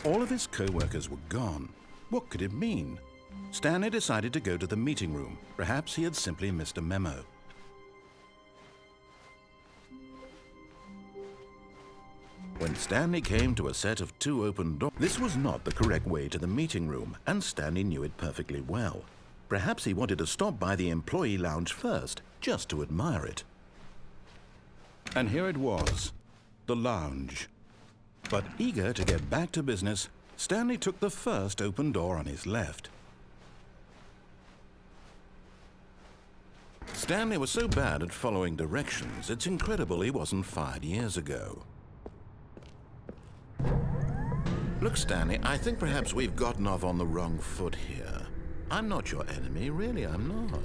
All of his co-workers were gone. What could it mean? Stanley decided to go to the meeting room. Perhaps he had simply missed a memo. When Stanley came to a set of 2 open doors, this was not the correct way to the meeting room, and Stanley knew it perfectly well. Perhaps he wanted to stop by the employee lounge first, just to admire it. And here it was, the lounge. But eager to get back to business, Stanley took the first open door on his left. Stanley was so bad at following directions, it's incredible he wasn't fired years ago. Look, Stanley, I think perhaps we've gotten off on the wrong foot here. I'm not your enemy, really, I'm not.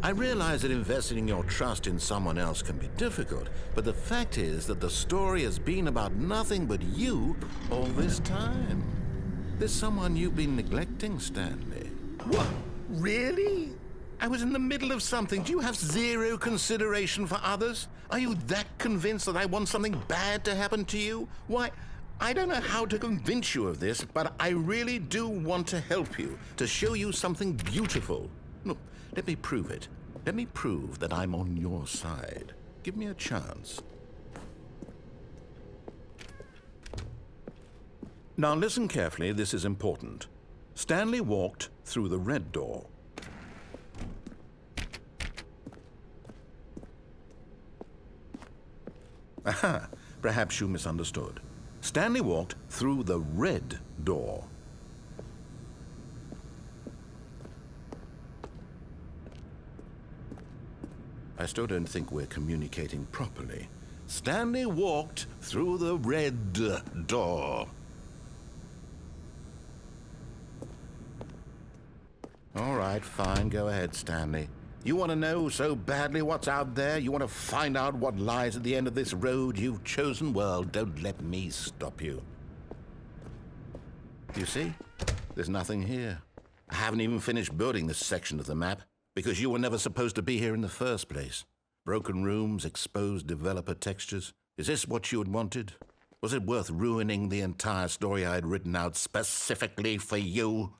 I realize that investing your trust in someone else can be difficult, but the fact is that the story has been about nothing but you all this time. There's someone you've been neglecting, Stanley. What? Really? I was in the middle of something. Do you have zero consideration for others? Are you that convinced that I want something bad to happen to you? Why, I don't know how to convince you of this, but I really do want to help you, to show you something beautiful. Look, let me prove it. Let me prove that I'm on your side. Give me a chance. Now listen carefully, this is important. Stanley walked through the red door. Aha, perhaps you misunderstood. Stanley walked through the red door. I still don't think we're communicating properly. Stanley walked through the red door. All right, fine, go ahead, Stanley. You want to know so badly what's out there? You want to find out what lies at the end of this road you've chosen? Well, don't let me stop you. You see? There's nothing here. I haven't even finished building this section of the map, because you were never supposed to be here in the first place. Broken rooms, exposed developer textures. Is this what you had wanted? Was it worth ruining the entire story I had written out specifically for you?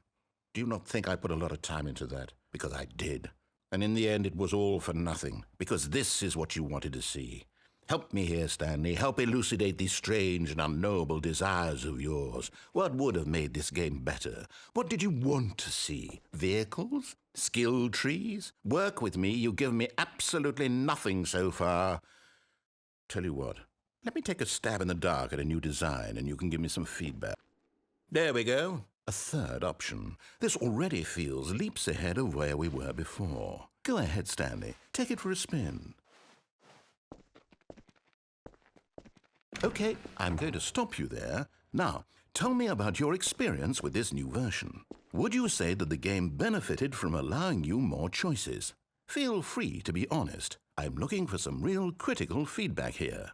Do you not think I put a lot of time into that? Because I did. And in the end, it was all for nothing, because this is what you wanted to see. Help me here, Stanley. Help elucidate these strange and unknowable desires of yours. What would have made this game better? What did you want to see? Vehicles? Skill trees? Work with me. You've given me absolutely nothing so far. Tell you what, let me take a stab in the dark at a new design, and you can give me some feedback. There we go. A third option. This already feels leaps ahead of where we were before. Go ahead, Stanley. Take it for a spin. Okay, I'm going to stop you there. Now, tell me about your experience with this new version. Would you say that the game benefited from allowing you more choices? Feel free to be honest. I'm looking for some real critical feedback here.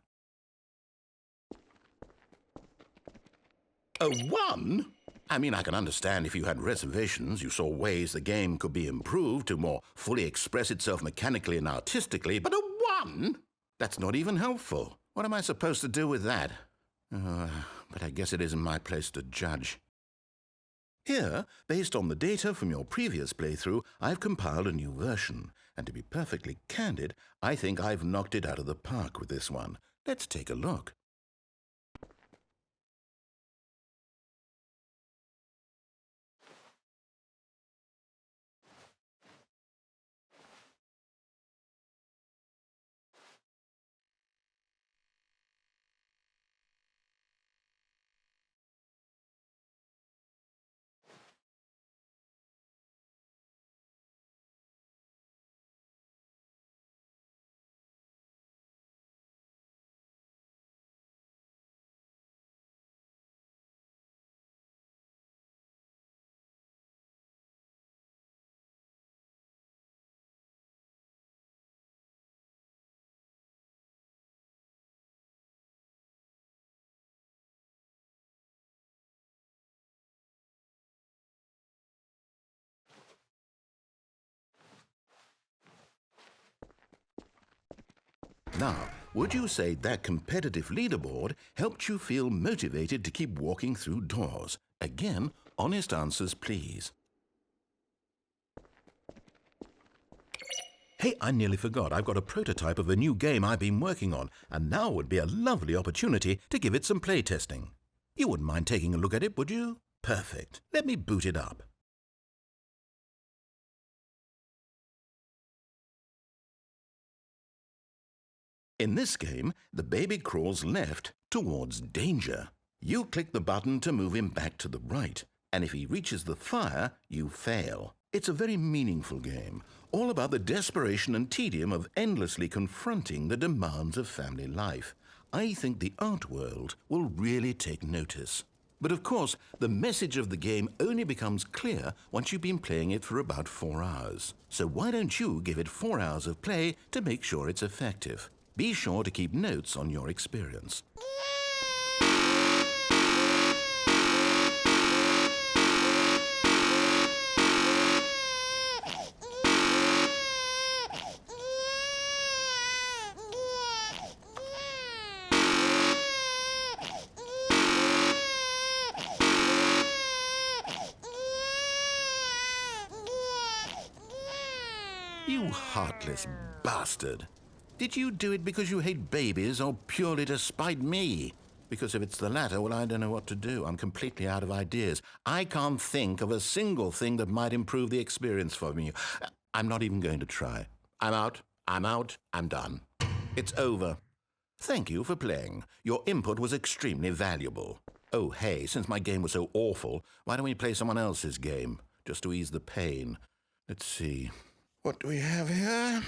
A 1? I mean, I can understand if you had reservations, you saw ways the game could be improved to more fully express itself mechanically and artistically, but a 1? That's not even helpful. What am I supposed to do with that? But I guess it isn't my place to judge. Here, based on the data from your previous playthrough, I've compiled a new version. And to be perfectly candid, I think I've knocked it out of the park with this one. Let's take a look. Now, would you say that competitive leaderboard helped you feel motivated to keep walking through doors? Again, honest answers, please. Hey, I nearly forgot. I've got a prototype of a new game I've been working on, and now would be a lovely opportunity to give it some playtesting. You wouldn't mind taking a look at it, would you? Perfect. Let me boot it up. In this game, the baby crawls left towards danger. You click the button to move him back to the right, and if he reaches the fire, you fail. It's a very meaningful game, all about the desperation and tedium of endlessly confronting the demands of family life. I think the art world will really take notice. But of course, the message of the game only becomes clear once you've been playing it for about 4 hours. So why don't you give it 4 hours of play to make sure it's effective? Be sure to keep notes on your experience. You heartless bastard. Did you do it because you hate babies or purely to spite me? Because if it's the latter, well, I don't know what to do. I'm completely out of ideas. I can't think of a single thing that might improve the experience for me. I'm not even going to try. I'm out, I'm done. It's over. Thank you for playing. Your input was extremely valuable. Oh, hey, since my game was so awful, why don't we play someone else's game, just to ease the pain? Let's see. What do we have here?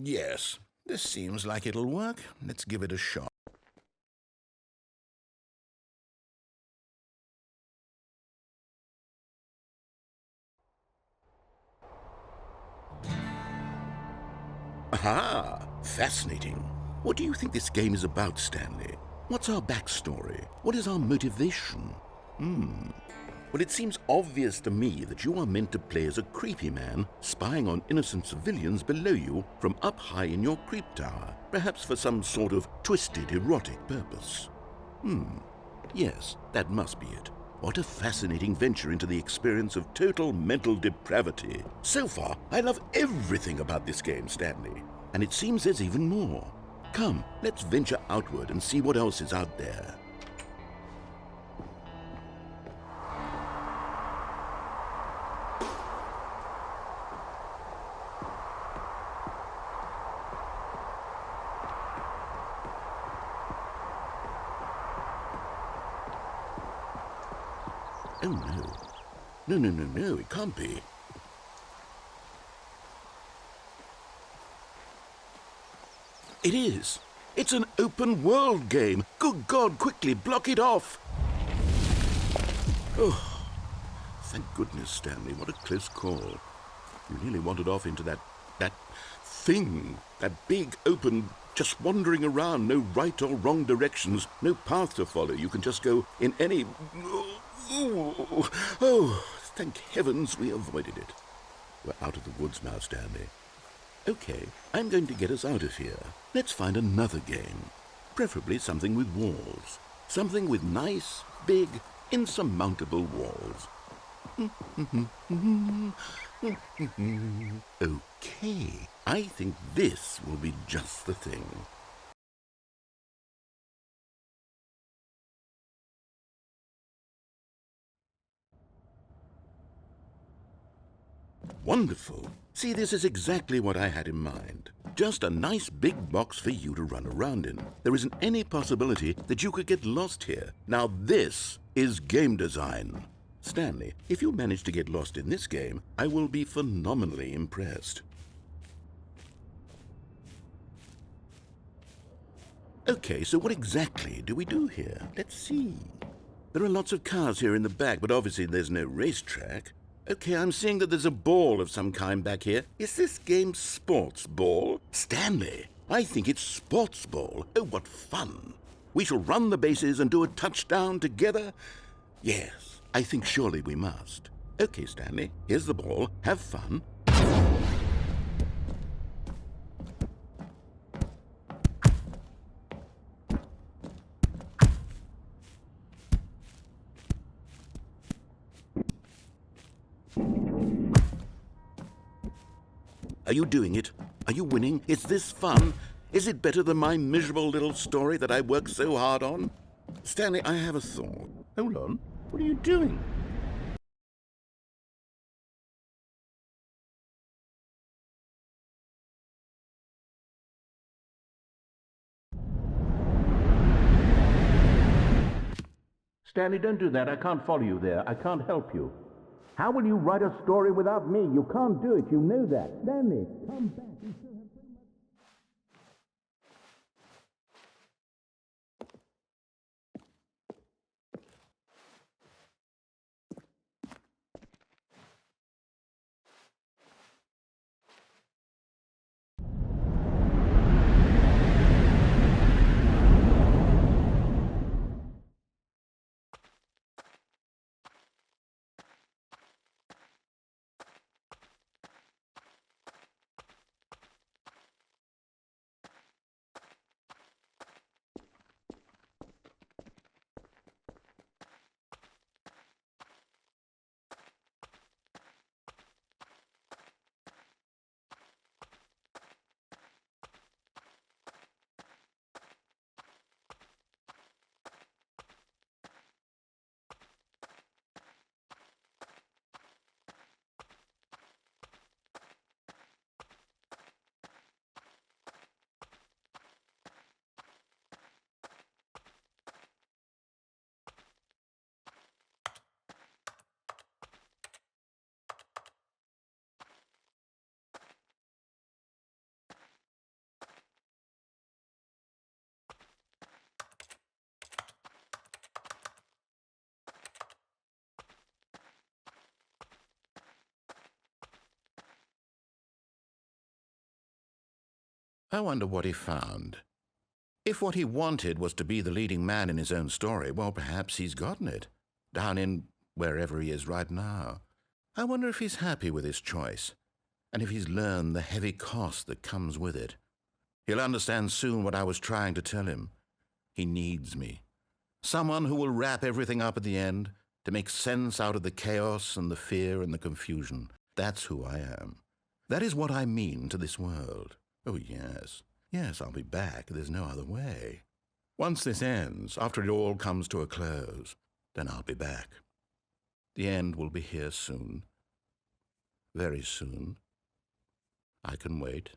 Yes, this seems like it'll work. Let's give it a shot. Aha! Fascinating. What do you think this game is about, Stanley? What's our backstory? What is our motivation? Well, it seems obvious to me that you are meant to play as a creepy man spying on innocent civilians below you from up high in your creep tower, perhaps for some sort of twisted erotic purpose. Yes, that must be it. What a fascinating venture into the experience of total mental depravity. So far, I love everything about this game, Stanley. And it seems there's even more. Come, let's venture outward and see what else is out there. Oh, no. No, it can't be. It is. It's an open world game. Good God, quickly, block it off. Oh, thank goodness, Stanley. What a close call. You nearly wandered off into that thing. That big, open, just wandering around. No right or wrong directions. No path to follow. You can just go in any... Oh, thank heavens we avoided it. We're out of the woods now, Stanley. Okay, I'm going to get us out of here. Let's find another game. Preferably something with walls. Something with nice, big, insurmountable walls. Okay, I think this will be just the thing. Wonderful. See, this is exactly what I had in mind. Just a nice big box for you to run around in. There isn't any possibility that you could get lost here. Now this is game design. Stanley, if you manage to get lost in this game, I will be phenomenally impressed. Okay, so what exactly do we do here? Let's see. There are lots of cars here in the back, but obviously there's no racetrack. Okay, I'm seeing that there's a ball of some kind back here. Is this game sports ball? Stanley, I think it's sports ball. Oh, what fun. We shall run the bases and do a touchdown together? Yes, I think surely we must. Okay, Stanley, here's the ball. Have fun. Are you doing it? Are you winning? Is this fun? Is it better than my miserable little story that I worked so hard on? Stanley, I have a thought. Hold on. What are you doing? Stanley, don't do that. I can't follow you there. I can't help you. How will you write a story without me? You can't do it. You know that. Stanley, come back. You still have so much. I wonder what he found. If what he wanted was to be the leading man in his own story, well, perhaps he's gotten it, down in wherever he is right now. I wonder if he's happy with his choice, and if he's learned the heavy cost that comes with it. He'll understand soon what I was trying to tell him. He needs me. Someone who will wrap everything up at the end, to make sense out of the chaos and the fear and the confusion. That's who I am. That is what I mean to this world. Oh, yes. Yes, I'll be back. There's no other way. Once this ends, after it all comes to a close, then I'll be back. The end will be here soon. Very soon. I can wait.